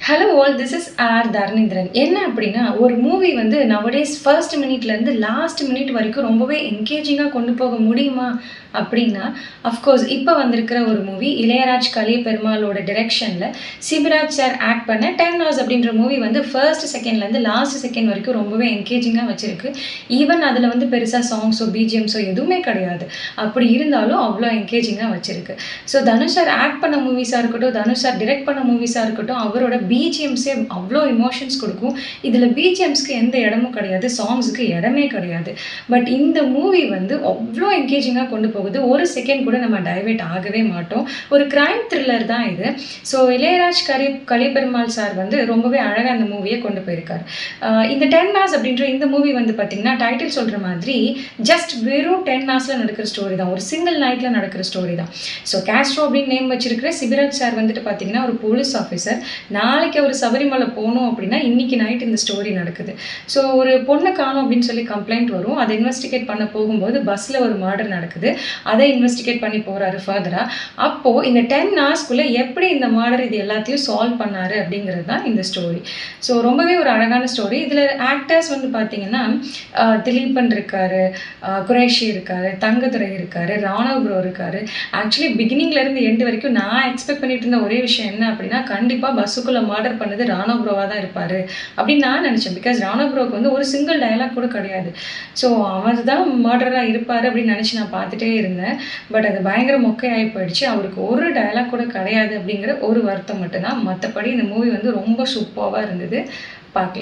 Hello all this is R Tharnindran. என்ன அப்படின்னா, ஒரு மூவி வந்து நவடேஸ் ஃபர்ஸ்ட் மினிட்லேருந்து லாஸ்ட் மினிட் வரைக்கும் ரொம்பவே என்கேஜிங்கா கொண்டு போக முடியுமா? அப்படின்னா, அஃப்கோர்ஸ் இப்ப வந்திருக்கிற ஒரு மூவி இளையராஜ் கலைபெருமாளோட டைரக்ஷன்ல சிபிராஜ் சார் ஆக்ட் பண்ண 10 ஹார்ஸ் அப்படின்ற மூவி வந்து ஃபர்ஸ்ட் செகண்ட்லேருந்து லாஸ்ட் செகண்ட் வரைக்கும் ரொம்பவே என்கேஜிங்கா வச்சிருக்கு. ஈவன் அதில வந்து பெருசா சாங்ஸோ, பிஜிஎம்ஸோ எதுவுமே கிடையாது. அப்படி இருந்தாலும் அவ்ளோ என்கேஜிங்கா வச்சிருக்கு. ஸோ தனுஷ் சார் ஆக்ட் பண்ண மூவிஸா இருக்கட்டும், தனுஷ் சார் டிரெக்ட் பண்ண மூவிஸா இருக்கட்டும், அவரோட பிஜிஎம்ஸே அவ்ளோ எமோஷன்ஸ் குடுக்கும். இதில பிஜிஎம்ஸ்க்கு எந்த இடமும் கிடையாது. சாங்ஸ்க்கு இடமே கிடையாது. பட் இந்த மூவி வந்து அவ்ளோ என்கேஜிங்கா கொண்டு போகுது. ஒரு செகண்ட் கூட நம்ம டைவர்ட் ஆகவே மாட்டோம். ஒரு கிரைம் த்ரில்லர் தான் இது. ஸோ இளையராஜ் கலைபெருமாள் சார் வந்து ரொம்பவே அழகா இந்த மூவிய கொண்டு போயிருக்காரு. இந்த 10 ஹார்ஸ் அப்படின்ற இந்த மூவி வந்து பார்த்தீங்கன்னா, டைட்டில் சொல்ற மாதிரி ஜஸ்ட் வெறும் 10 ஹார்ஸ்ல நடக்கிற ஸ்டோரி தான். ஒரு சிங்கிள் நைட்ல நடக்கிற ஸ்டோரி தான். ஸோ காஸ்ட்ரோ அப்படின்னு நேம் வச்சிருக்கிற சிபிராஜ் சார் வந்துட்டு பார்த்தீங்கன்னா, ஒரு போலீஸ் ஆஃபீசர். நாளைக்கு அவர் சபரிமலை போணும் அப்படின்னா, இன்னைக்கு நைட் இந்த ஸ்டோரி நடக்குது. ஸோ ஒரு பொண்ண காணோம் அப்படின்னு சொல்லி கம்ப்ளைண்ட் வரும். அதை இன்வெஸ்டிகேட் பண்ண போகும்போது பஸ்ல ஒரு மர்டர் நடக்குது. அதை இன்வெஸ்டிகேட் பண்ணி போறாரு ஃபர்தரா. அப்போ இந்த 10 ஹார்ஸ்க்குள்ள எப்படி இந்த மர்டர் இது எல்லாத்தையும் சால்வ் பண்ணாரு அப்படிங்கிறது தான் இந்த ஸ்டோரி. ஸோ ரொம்பவே ஒரு அழகான ஸ்டோரி. இதில் ஆக்டர்ஸ் வந்து பார்த்தீங்கன்னா, திலீபன் இருக்காரு, குரேஷி இருக்காரு, தங்கதுரை இருக்காரு, ராணவ் ப்ரோ இருக்காரு. ஆக்சுவலி பிகினிங்ல இருந்து எண்ட் வரைக்கும் நான் எக்ஸ்பெக்ட் பண்ணிட்டு இருந்த ஒரே விஷயம் என்ன அப்படின்னா, கண்டிப்பா பஸ்ஸுக்குள்ள மர்டர் பண்ணது ராணவ் ப்ரோவா தான் இருப்பாரு அப்படின்னு நான் நினைச்சேன். பிகாஸ் ராணவ் ப்ரோக்கு வந்து ஒரு சிங்கிள் டயலாக் கூட கிடையாது. ஸோ அவர் தான் மர்டரா இருப்பாரு அப்படின்னு நினைச்சு நான் பார்த்துட்டே இருந்தேன். பட் அது பயங்கர மொக்கையாகி போயிடுச்சு. அவருக்கு ஒரு டயலாக் கூட கிடையாது அப்படிங்கிற ஒரு வருத்தம் மட்டும்தான். மற்றபடி இந்த மூவி வந்து ரொம்ப சூப்பர்வா இருந்தது. பார்க்கலாம்.